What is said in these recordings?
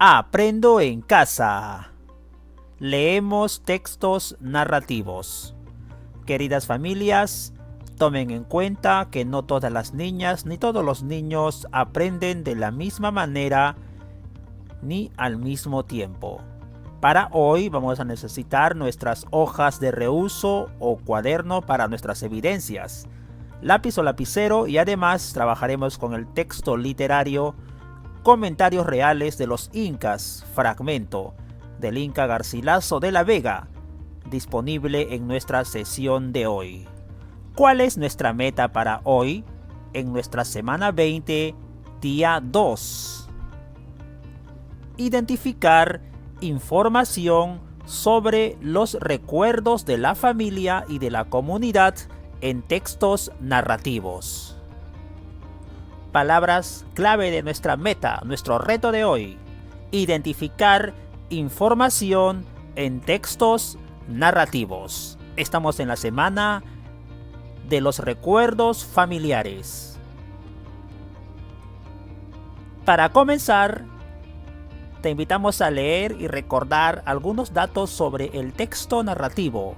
Aprendo en casa. Leemos textos narrativos. Queridas familias, tomen en cuenta que no todas las niñas ni todos los niños aprenden de la misma manera ni al mismo tiempo. Para hoy vamos a necesitar nuestras hojas de reuso o cuaderno para nuestras evidencias, lápiz o lapicero, y además trabajaremos con el texto literario Comentarios reales de los Incas, fragmento del Inca Garcilaso de la Vega, disponible en nuestra sesión de hoy. ¿Cuál es nuestra meta para hoy en nuestra semana 20, día 2? Identificar información sobre los recuerdos de la familia y de la comunidad en textos narrativos. Palabras clave de nuestra meta, nuestro reto de hoy: identificar información en textos narrativos. Estamos en la semana de los recuerdos familiares. Para comenzar, te invitamos a leer y recordar algunos datos sobre el texto narrativo,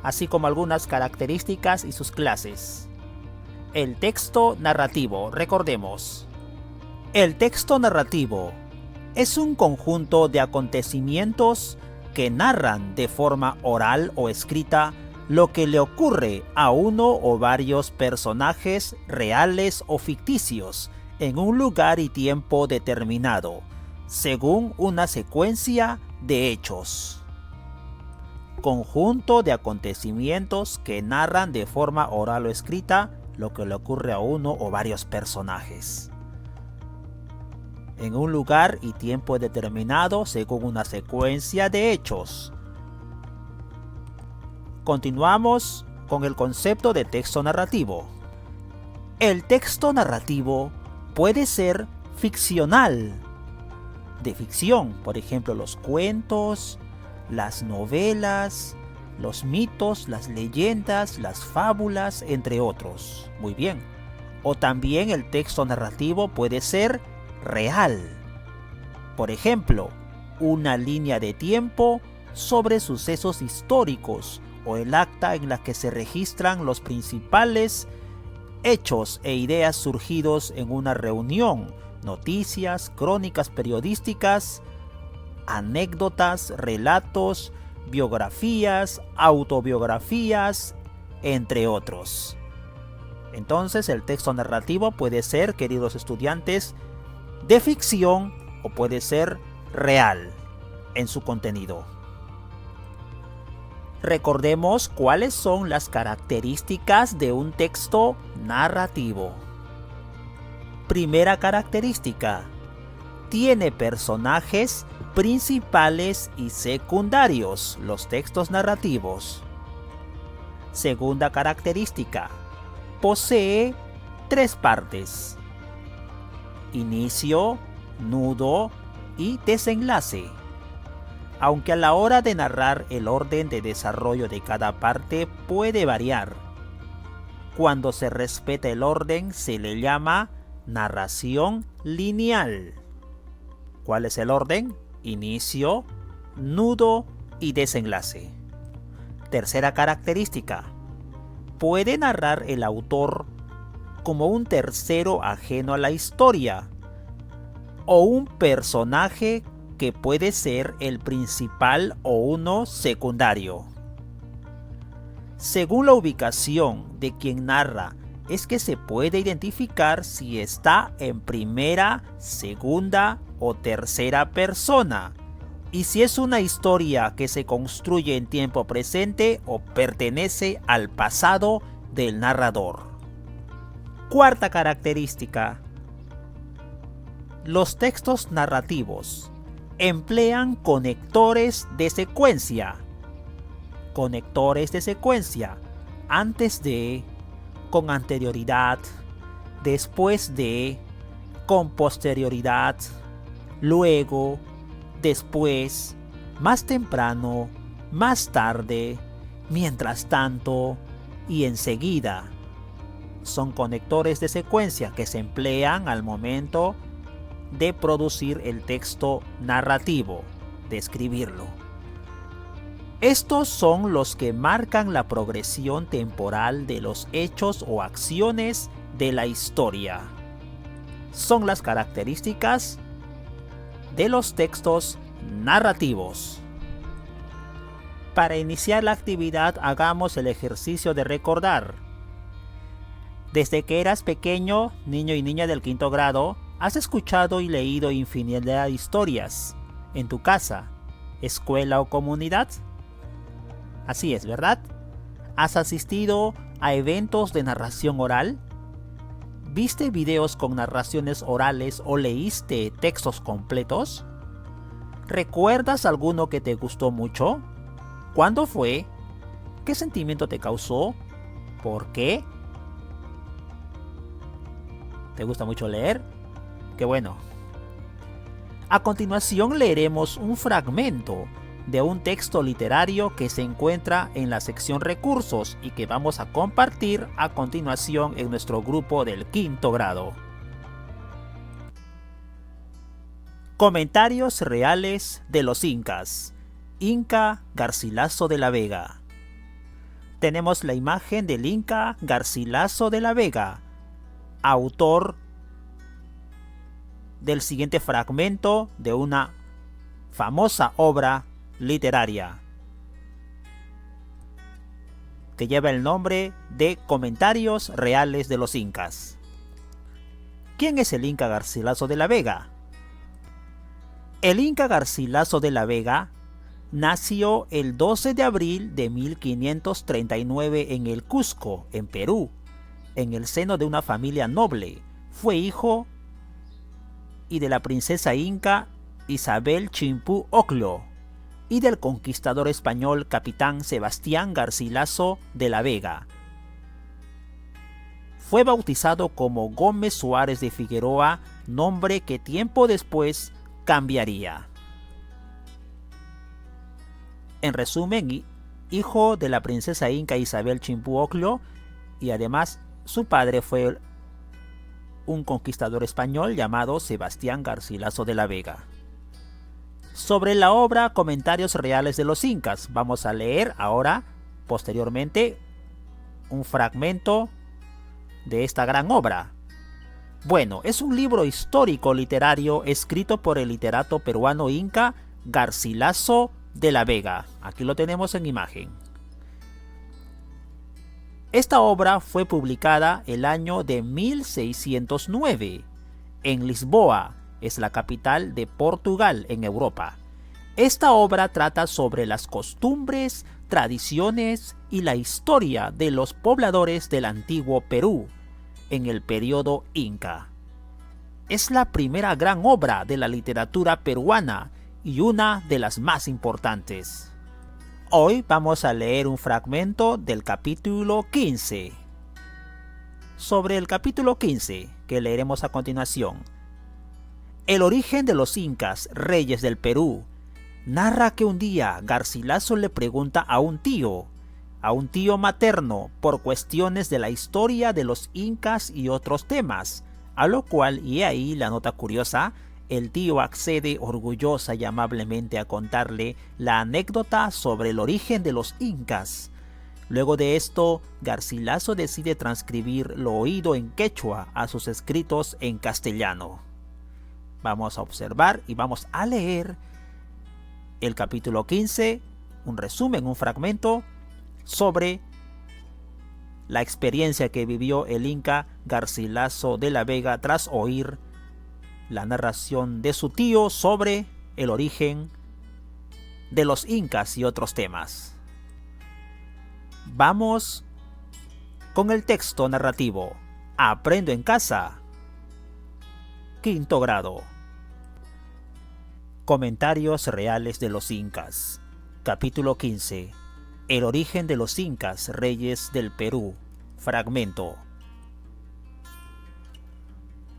así como algunas características y sus clases. El texto narrativo, recordemos. El texto narrativo es un conjunto de acontecimientos que narran de forma oral o escrita lo que le ocurre a uno o varios personajes reales o ficticios en un lugar y tiempo determinado, según una secuencia de hechos. Conjunto de acontecimientos que narran de forma oral o escrita lo que le ocurre a uno o varios personajes en un lugar y tiempo determinado según una secuencia de hechos. Continuamos con el concepto de texto narrativo. El texto narrativo puede ser ficcional, de ficción, por ejemplo los cuentos, las novelas, los mitos, las leyendas, las fábulas, entre otros. Muy bien. O también el texto narrativo puede ser real. Por ejemplo, una línea de tiempo sobre sucesos históricos o el acta en la que se registran los principales hechos e ideas surgidos en una reunión, noticias, crónicas periodísticas, anécdotas, relatos, biografías, autobiografías, entre otros. Entonces el texto narrativo puede ser, queridos estudiantes, de ficción o puede ser real en su contenido. Recordemos cuáles son las características de un texto narrativo. Primera característica: tiene personajes principales y secundarios, los textos narrativos. Segunda característica: posee tres partes: inicio, nudo y desenlace. Aunque a la hora de narrar el orden de desarrollo de cada parte puede variar. Cuando se respeta el orden se le llama narración lineal. ¿Cuál es el orden? Inicio, nudo y desenlace. Tercera característica: puede narrar el autor como un tercero ajeno a la historia o un personaje que puede ser el principal o uno secundario. Según la ubicación de quien narra, es que se puede identificar si está en primera, segunda o tercera persona, y si es una historia que se construye en tiempo presente o pertenece al pasado del narrador. Cuarta característica: los textos narrativos emplean conectores de secuencia. Conectores de secuencia: antes de, con anterioridad, después de, con posterioridad, luego, después, más temprano, más tarde, mientras tanto y enseguida. Son conectores de secuencia que se emplean al momento de producir el texto narrativo, de escribirlo. Estos son los que marcan la progresión temporal de los hechos o acciones de la historia. Son las características de los textos narrativos. Para iniciar la actividad, hagamos el ejercicio de recordar. Desde que eras pequeño, niño y niña del 5º grado, has escuchado y leído infinidad de historias en tu casa, escuela o comunidad. Así es, ¿verdad? ¿Has asistido a eventos de narración oral? ¿Viste videos con narraciones orales o leíste textos completos? ¿Recuerdas alguno que te gustó mucho? ¿Cuándo fue? ¿Qué sentimiento te causó? ¿Por qué? ¿Te gusta mucho leer? ¡Qué bueno! A continuación leeremos un fragmento de un texto literario que se encuentra en la sección recursos y que vamos a compartir a continuación en nuestro grupo del 5º grado. Comentarios reales de los incas. Inca Garcilaso de la Vega. Tenemos la imagen del Inca Garcilaso de la Vega, autor del siguiente fragmento de una famosa obra literaria que lleva el nombre de Comentarios Reales de los Incas. ¿Quién es el Inca Garcilaso de la Vega? El Inca Garcilaso de la Vega nació el 12 de abril de 1539 en el Cusco, en Perú, en el seno de una familia noble. Fue hijo y de la princesa inca Isabel Chimpú Ocllo y del conquistador español capitán Sebastián Garcilaso de la Vega. Fue bautizado como Gómez Suárez de Figueroa, nombre que tiempo después cambiaría. En resumen, hijo de la princesa inca Isabel Chimpú Ocllo, y además su padre fue un conquistador español llamado Sebastián Garcilaso de la Vega. Sobre la obra Comentarios Reales de los Incas, vamos a leer ahora, posteriormente, un fragmento de esta gran obra. Bueno, es un libro histórico literario escrito por el literato peruano inca Garcilaso de la Vega. Aquí lo tenemos en imagen. Esta obra fue publicada el año de 1609 en Lisboa, es la capital de Portugal en Europa. Esta obra trata sobre las costumbres, tradiciones y la historia de los pobladores del antiguo Perú en el periodo Inca. Es la primera gran obra de la literatura peruana y una de las más importantes. Hoy vamos a leer un fragmento del capítulo 15. Sobre el capítulo 15, que leeremos a continuación. El origen de los incas, reyes del Perú, narra que un día Garcilaso le pregunta a un tío materno, por cuestiones de la historia de los incas y otros temas, a lo cual, y ahí la nota curiosa, el tío accede orgullosa y amablemente a contarle la anécdota sobre el origen de los incas. Luego de esto, Garcilaso decide transcribir lo oído en quechua a sus escritos en castellano. Vamos a observar y vamos a leer el capítulo 15, un resumen, un fragmento sobre la experiencia que vivió el Inca Garcilaso de la Vega tras oír la narración de su tío sobre el origen de los incas y otros temas. Vamos con el texto narrativo. Aprendo en casa. 5º grado. Comentarios reales de los incas. Capítulo 15. El origen de los incas, reyes del Perú. Fragmento.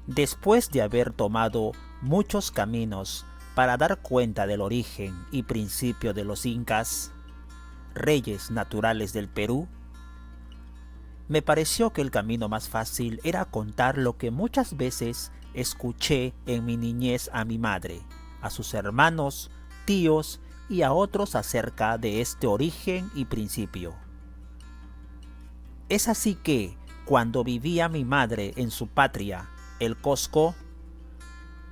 Después de haber tomado muchos caminos para dar cuenta del origen y principio de los incas, reyes naturales del Perú, me pareció que el camino más fácil era contar lo que muchas veces escuché en mi niñez a mi madre, a sus hermanos, tíos y a otros acerca de este origen y principio. Es así que, cuando vivía mi madre en su patria, el Cosco,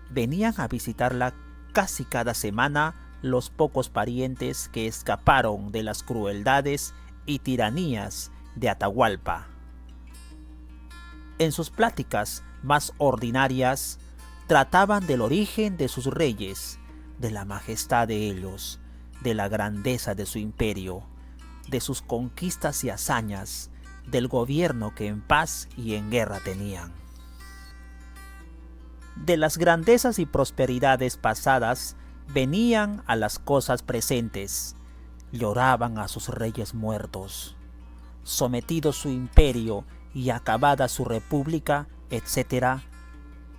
venían a visitarla casi cada semana los pocos parientes que escaparon de las crueldades y tiranías de Atahualpa. En sus pláticas más ordinarias, trataban del origen de sus reyes, de la majestad de ellos, de la grandeza de su imperio, de sus conquistas y hazañas, del gobierno que en paz y en guerra tenían. De las grandezas y prosperidades pasadas venían a las cosas presentes, lloraban a sus reyes muertos, sometido su imperio y acabada su república, etc.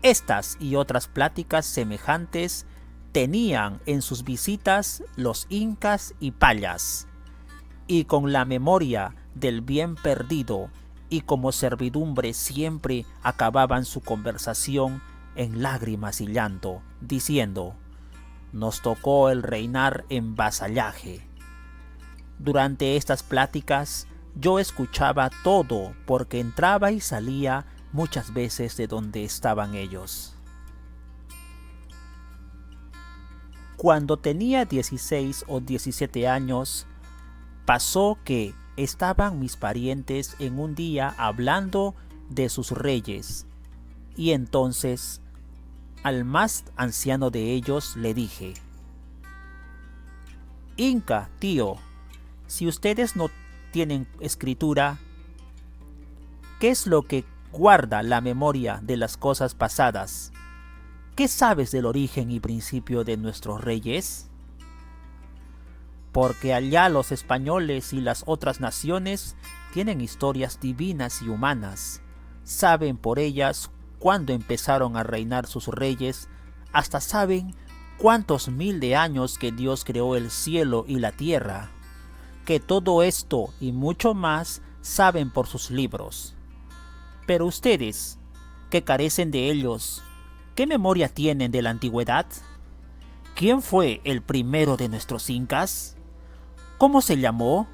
Estas y otras pláticas semejantes tenían en sus visitas los incas y payas, y con la memoria del bien perdido y como servidumbre siempre acababan su conversación en lágrimas y llanto, diciendo: nos tocó el reinar en vasallaje. Durante estas pláticas yo escuchaba todo porque entraba y salía muchas veces de donde estaban ellos. Cuando tenía 16 o 17 años, pasó que estaban mis parientes en un día hablando de sus reyes, y entonces al más anciano de ellos le dije: Inca, tío, si ustedes no tienen escritura, ¿qué es lo que guarda la memoria de las cosas pasadas? ¿Qué sabes del origen y principio de nuestros reyes? Porque allá los españoles y las otras naciones tienen historias divinas y humanas, saben por ellas cuándo empezaron a reinar sus reyes, hasta saben cuántos mil de años que Dios creó el cielo y la tierra, que todo esto y mucho más saben por sus libros. Pero ustedes, que carecen de ellos, ¿qué memoria tienen de la antigüedad? ¿Quién fue el primero de nuestros incas? ¿Cómo se llamó?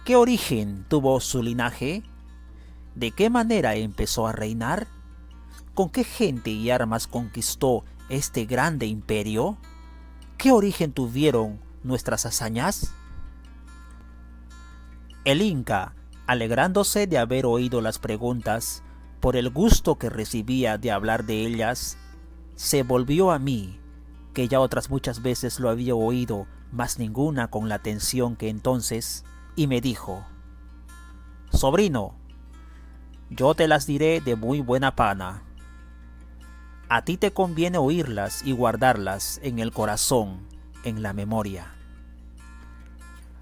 ¿Qué origen tuvo su linaje? ¿De qué manera empezó a reinar? ¿Con qué gente y armas conquistó este grande imperio? ¿Qué origen tuvieron nuestras hazañas? El Inca, alegrándose de haber oído las preguntas, por el gusto que recibía de hablar de ellas, se volvió a mí, que ya otras muchas veces lo había oído, mas ninguna con la atención que entonces, y me dijo: sobrino, yo te las diré de muy buena pana. A ti te conviene oírlas y guardarlas en el corazón, en la memoria.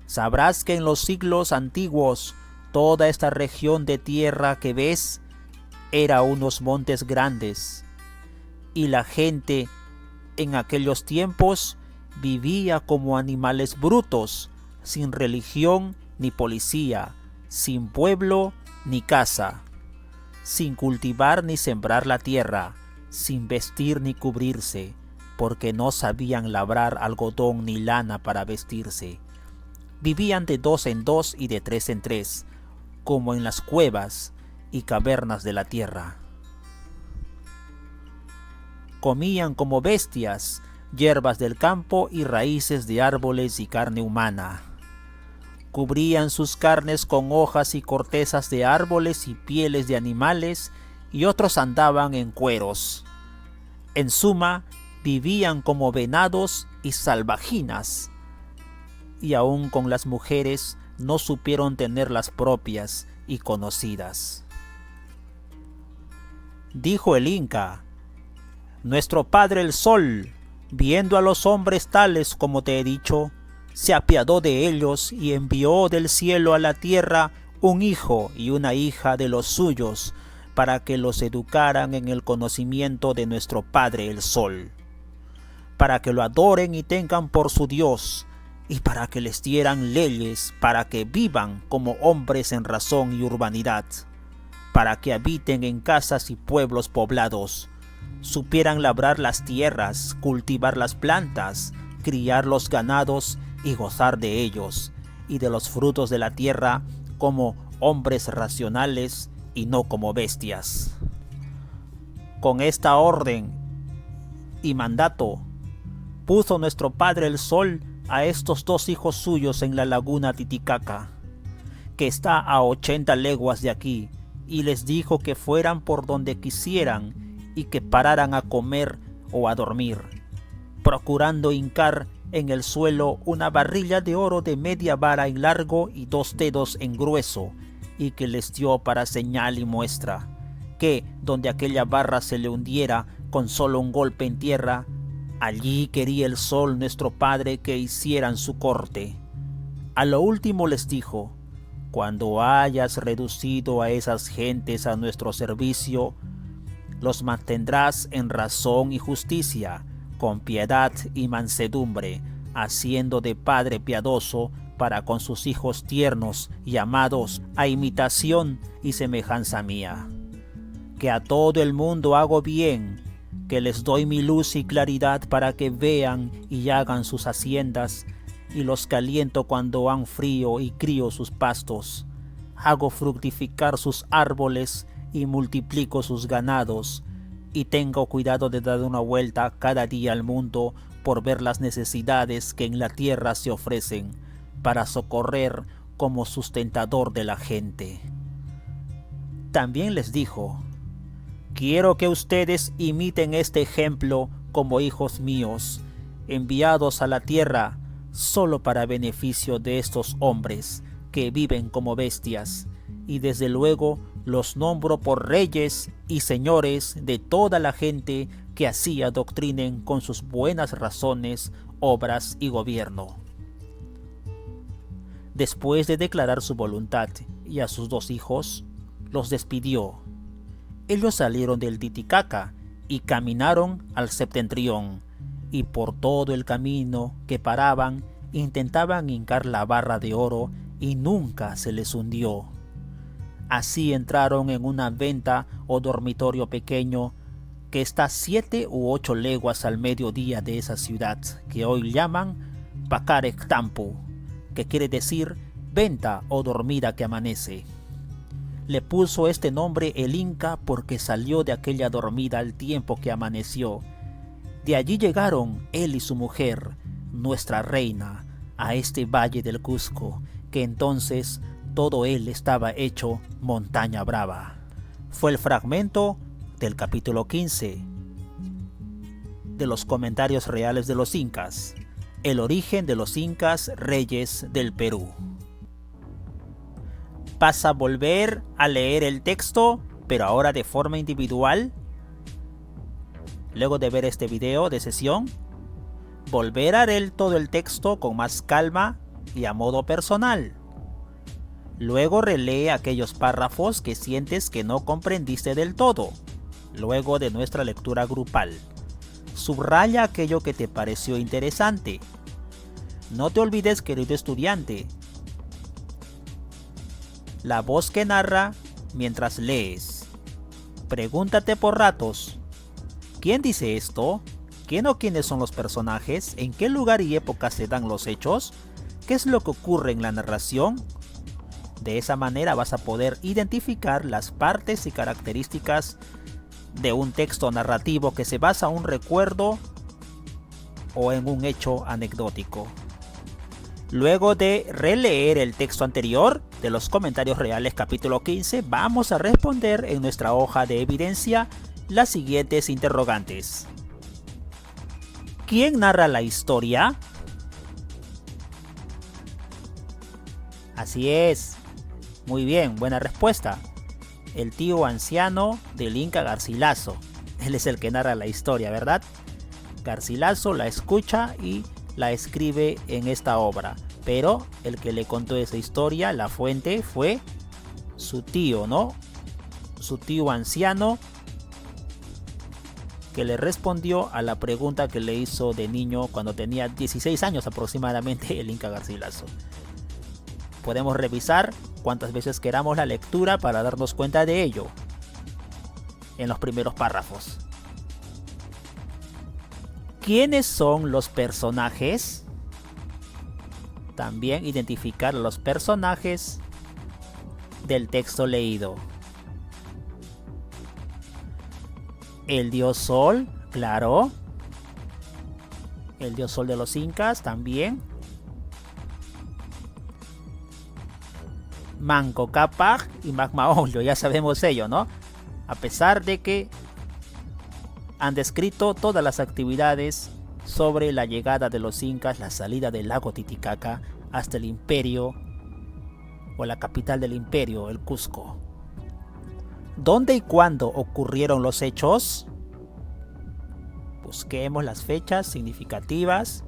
Sabrás que en los siglos antiguos toda esta región de tierra que ves era unos montes grandes, y la gente en aquellos tiempos vivía como animales brutos, sin religión ni policía, sin pueblo ni casa, sin cultivar ni sembrar la tierra, sin vestir ni cubrirse, porque no sabían labrar algodón ni lana para vestirse. Vivían de 2 en 2 y de 3 en 3, como en las cuevas y cavernas de la tierra. Comían como bestias hierbas del campo y raíces de árboles y carne humana. Cubrían sus carnes con hojas y cortezas de árboles y pieles de animales, y otros andaban en cueros. En suma, vivían como venados y salvajinas, y aun con las mujeres no supieron tener las propias y conocidas. Dijo el Inca: nuestro Padre el Sol, viendo a los hombres tales como te he dicho, se apiadó de ellos y envió del cielo a la tierra un hijo y una hija de los suyos, para que los educaran en el conocimiento de nuestro Padre el Sol, para que lo adoren y tengan por su Dios, y para que les dieran leyes para que vivan como hombres en razón y urbanidad, para que habiten en casas y pueblos poblados, supieran labrar las tierras, cultivar las plantas, criar los ganados y gozar de ellos, y de los frutos de la tierra como hombres racionales y no como bestias. Con esta orden y mandato, puso nuestro padre el sol a estos 2 hijos suyos en la laguna Titicaca, que está a 80 leguas de aquí, y les dijo que fueran por donde quisieran y que pararan a comer o a dormir, procurando hincar en el suelo una barrilla de oro de media vara en largo y 2 dedos en grueso, y que les dio para señal y muestra, que donde aquella barra se le hundiera con solo un golpe en tierra, allí quería el sol nuestro padre que hicieran su corte. A lo último les dijo: cuando hayas reducido a esas gentes a nuestro servicio, los mantendrás en razón y justicia, con piedad y mansedumbre, haciendo de padre piadoso para con sus hijos tiernos y amados, a imitación y semejanza mía. Que a todo el mundo hago bien, que les doy mi luz y claridad para que vean y hagan sus haciendas, y los caliento cuando han frío y crío sus pastos. Hago fructificar sus árboles y multiplico sus ganados, y tengo cuidado de dar una vuelta cada día al mundo por ver las necesidades que en la tierra se ofrecen, para socorrer como sustentador de la gente. También les dijo: quiero que ustedes imiten este ejemplo como hijos míos, enviados a la tierra solo para beneficio de estos hombres que viven como bestias, y desde luego los nombro por reyes y señores de toda la gente que así adoctrinen con sus buenas razones, obras y gobierno. Después de declarar su voluntad y a sus 2 hijos, los despidió. Ellos salieron del Titicaca y caminaron al septentrión, y por todo el camino que paraban intentaban hincar la barra de oro y nunca se les hundió. Así entraron en una venta o dormitorio pequeño que está 7 u 8 leguas al mediodía de esa ciudad, que hoy llaman Pacarectampu, que quiere decir venta o dormida que amanece. Le puso este nombre el Inca porque salió de aquella dormida al tiempo que amaneció. De allí llegaron él y su mujer, nuestra reina, a este valle del Cusco, que entonces todo él estaba hecho montaña brava. Fue el fragmento del capítulo 15 de los comentarios reales de los incas, el origen de los incas reyes del Perú. ¿Vas a volver a leer el texto, pero ahora de forma individual? Luego de ver este video de sesión, volver a leer todo el texto con más calma y a modo personal. Luego relee aquellos párrafos que sientes que no comprendiste del todo, luego de nuestra lectura grupal. Subraya aquello que te pareció interesante. No te olvides, querido estudiante, la voz que narra mientras lees. Pregúntate por ratos: ¿quién dice esto? ¿Quién o quiénes son los personajes? ¿En qué lugar y época se dan los hechos? ¿Qué es lo que ocurre en la narración? De esa manera vas a poder identificar las partes y características de un texto narrativo que se basa en un recuerdo o en un hecho anecdótico. Luego de releer el texto anterior de los comentarios reales capítulo 15, vamos a responder en nuestra hoja de evidencia las siguientes interrogantes. ¿Quién narra la historia? Así es. Muy bien, buena respuesta. El tío anciano del Inca Garcilaso. Él es el que narra la historia, ¿verdad? Garcilaso la escucha y la escribe en esta obra. Pero el que le contó esa historia, la fuente, fue su tío, ¿no? Su tío anciano, que le respondió a la pregunta que le hizo de niño cuando tenía 16 años aproximadamente el Inca Garcilaso. Podemos revisar cuantas veces queramos la lectura para darnos cuenta de ello en los primeros párrafos. ¿Quiénes son los personajes? También identificar a los personajes del texto leído. El dios Sol, claro. El dios Sol de los incas también. Manco Cápac y Macmaollo, ya sabemos ello, ¿no? A pesar de que han descrito todas las actividades sobre la llegada de los incas, la salida del lago Titicaca hasta el imperio o la capital del imperio, el Cusco. ¿Dónde y cuándo ocurrieron los hechos? Busquemos las fechas significativas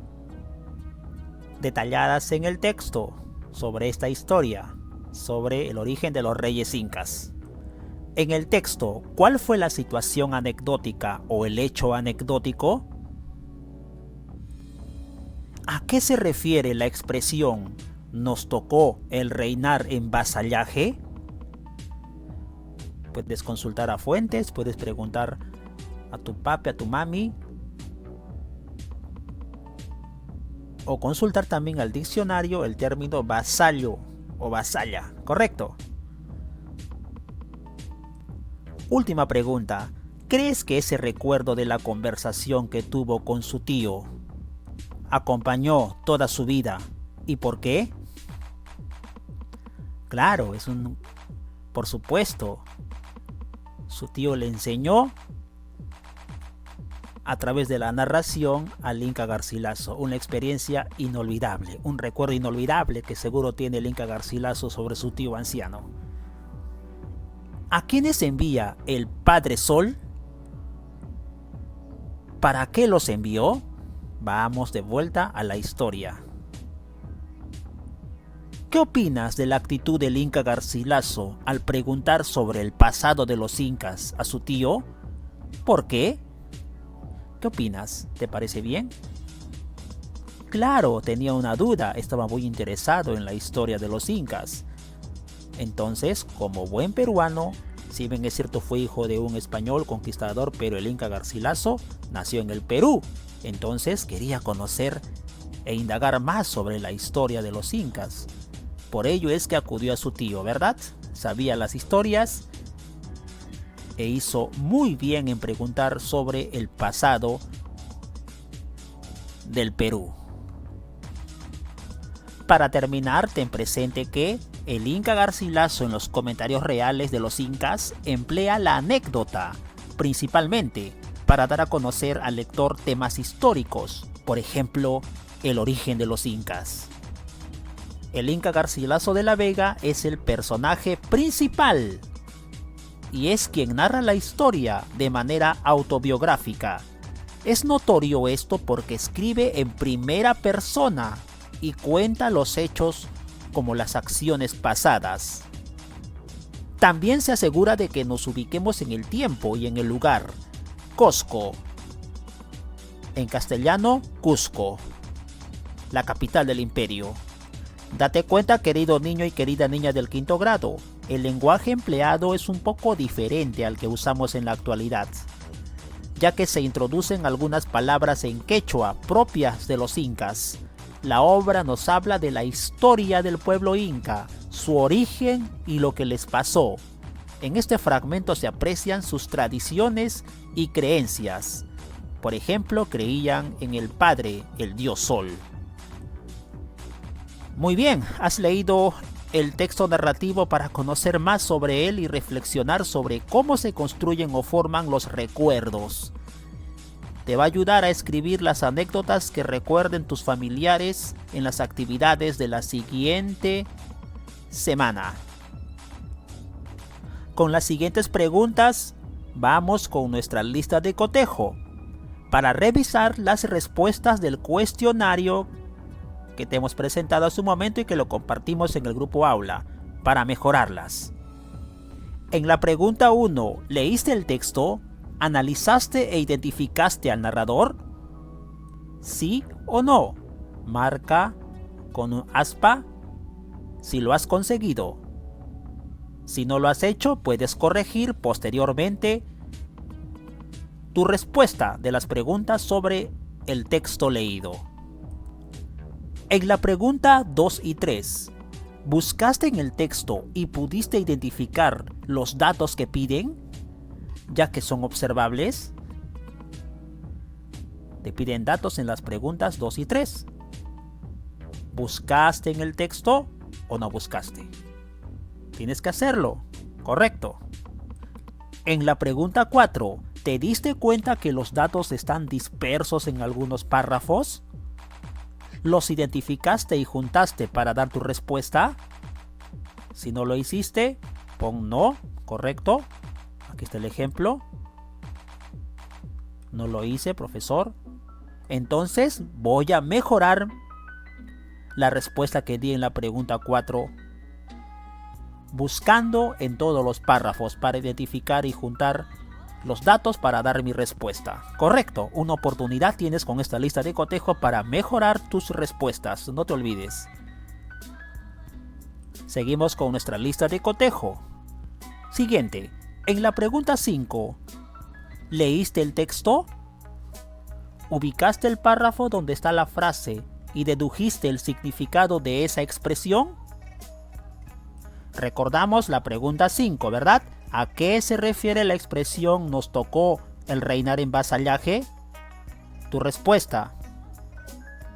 detalladas en el texto sobre esta historia, sobre el origen de los reyes incas. En el texto, ¿cuál fue la situación anecdótica o el hecho anecdótico? ¿A qué se refiere la expresión "nos tocó el reinar en vasallaje"? Puedes consultar a fuentes, puedes preguntar a tu papi, a tu mami, o consultar también al diccionario el término vasallo o vasalla, ¿correcto? Última pregunta. ¿Crees que ese recuerdo de la conversación que tuvo con su tío acompañó toda su vida? ¿Y por qué? Claro, por supuesto. Su tío le enseñó a través de la narración al Inca Garcilaso. Una experiencia inolvidable, un recuerdo inolvidable que seguro tiene el Inca Garcilaso sobre su tío anciano. ¿A quiénes envía el Padre Sol? ¿Para qué los envió? Vamos de vuelta a la historia. ¿Qué opinas de la actitud del Inca Garcilaso al preguntar sobre el pasado de los incas a su tío? ¿Por qué? ¿Qué opinas? ¿Te parece bien? Claro, tenía una duda, estaba muy interesado en la historia de los incas. Entonces, como buen peruano, si bien es cierto fue hijo de un español conquistador, pero el Inca Garcilaso nació en el Perú. Entonces quería conocer e indagar más sobre la historia de los incas. Por ello es que acudió a su tío, ¿verdad? Sabía las historias e hizo muy bien en preguntar sobre el pasado del Perú. Para terminar, ten presente que el Inca Garcilaso en los comentarios reales de los incas emplea la anécdota, principalmente para dar a conocer al lector temas históricos, por ejemplo, el origen de los incas. El Inca Garcilaso de la Vega es el personaje principal y es quien narra la historia de manera autobiográfica. Es notorio esto porque escribe en primera persona y cuenta los hechos como las acciones pasadas. También se asegura de que nos ubiquemos en el tiempo y en el lugar. Cosco. En castellano, Cusco, la capital del imperio. Date cuenta, querido niño y querida niña del quinto grado, el lenguaje empleado es un poco diferente al que usamos en la actualidad, ya que se introducen algunas palabras en quechua propias de los incas. La obra nos habla de la historia del pueblo inca, su origen y lo que les pasó. En este fragmento se aprecian sus tradiciones y creencias. Por ejemplo, creían en el Padre, el Dios Sol. Muy bien, has leído el texto narrativo para conocer más sobre él y reflexionar sobre cómo se construyen o forman los recuerdos. Te va a ayudar a escribir las anécdotas que recuerden tus familiares en las actividades de la siguiente semana. Con las siguientes preguntas, vamos con nuestra lista de cotejo para revisar las respuestas del cuestionario que te hemos presentado hace un momento y que lo compartimos en el grupo aula para mejorarlas. En la pregunta 1, ¿leíste el texto? ¿Analizaste e identificaste al narrador? ¿Sí o no? Marca con un aspa si lo has conseguido. Si no lo has hecho, puedes corregir posteriormente tu respuesta de las preguntas sobre el texto leído. En la pregunta 2 y 3, ¿buscaste en el texto y pudiste identificar los datos que piden, ya que son observables? Te piden datos en las preguntas 2 y 3. ¿Buscaste en el texto o no buscaste? Tienes que hacerlo, correcto. En la pregunta 4, ¿te diste cuenta que los datos están dispersos en algunos párrafos? ¿Los identificaste y juntaste para dar tu respuesta? Si no lo hiciste, pon no, correcto. Aquí está el ejemplo. No lo hice, profesor. Entonces voy a mejorar la respuesta que di en la pregunta 4, buscando en todos los párrafos para identificar y juntar los datos para dar mi respuesta. Correcto, una oportunidad tienes con esta lista de cotejo para mejorar tus respuestas, no te olvides. Seguimos con nuestra lista de cotejo. Siguiente, en la pregunta 5, ¿leíste el texto? ¿Ubicaste el párrafo donde está la frase y dedujiste el significado de esa expresión? Recordamos la pregunta 5, ¿verdad? ¿A qué se refiere la expresión "nos tocó el reinar en vasallaje"? Tu respuesta.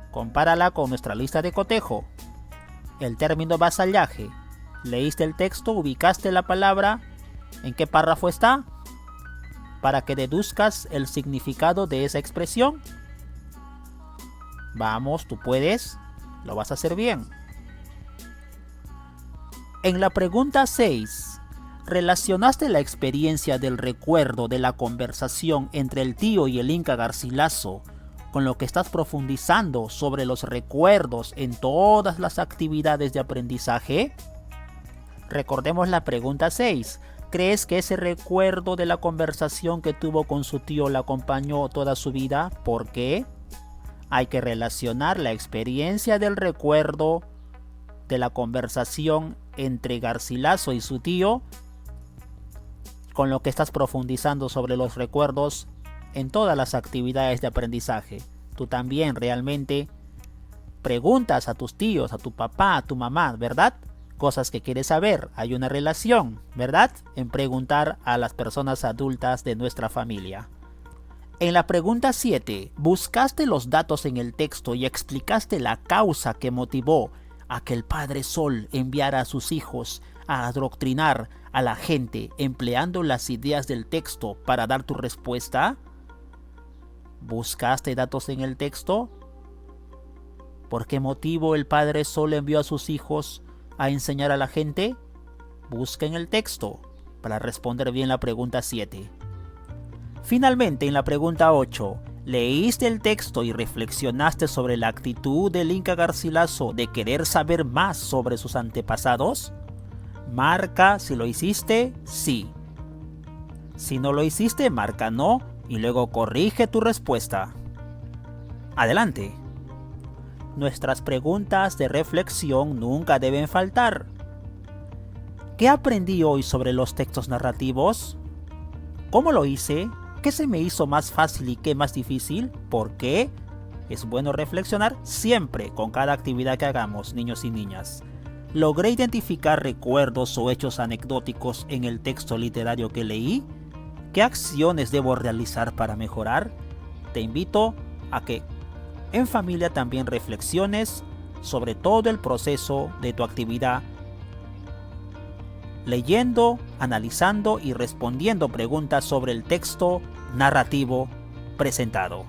Compárala con nuestra lista de cotejo. El término vasallaje. ¿Leíste el texto? ¿Ubicaste la palabra? ¿En qué párrafo está? Para que deduzcas el significado de esa expresión. Vamos, tú puedes. Lo vas a hacer bien. En la pregunta 6, ¿relacionaste la experiencia del recuerdo de la conversación entre el tío y el Inca Garcilaso con lo que estás profundizando sobre los recuerdos en todas las actividades de aprendizaje? Recordemos la pregunta 6. ¿Crees que ese recuerdo de la conversación que tuvo con su tío la acompañó toda su vida? ¿Por qué? Hay que relacionar la experiencia del recuerdo de la conversación entre Garcilaso y su tío con lo que estás profundizando sobre los recuerdos en todas las actividades de aprendizaje. Tú también realmente preguntas a tus tíos, a tu papá, a tu mamá, ¿verdad? Cosas que quieres saber. Hay una relación, ¿verdad? En preguntar a las personas adultas de nuestra familia. En la pregunta 7, ¿buscaste los datos en el texto y explicaste la causa que motivó a que el Padre Sol enviara a sus hijos a adoctrinar a la gente empleando las ideas del texto para dar tu respuesta? ¿Buscaste datos en el texto? ¿Por qué motivo el Padre Sol envió a sus hijos a enseñar a la gente? Busca en el texto para responder bien la pregunta 7. Finalmente, en la pregunta 8, ¿leíste el texto y reflexionaste sobre la actitud del Inca Garcilaso de querer saber más sobre sus antepasados? Marca si lo hiciste, sí. Si no lo hiciste, marca no y luego corrige tu respuesta. Adelante. Nuestras preguntas de reflexión nunca deben faltar. ¿Qué aprendí hoy sobre los textos narrativos? ¿Cómo lo hice? ¿Qué se me hizo más fácil y qué más difícil? ¿Por qué? Es bueno reflexionar siempre con cada actividad que hagamos, niños y niñas. ¿Logré identificar recuerdos o hechos anecdóticos en el texto literario que leí? ¿Qué acciones debo realizar para mejorar? Te invito a que en familia también reflexiones sobre todo el proceso de tu actividad, leyendo, analizando y respondiendo preguntas sobre el texto narrativo presentado.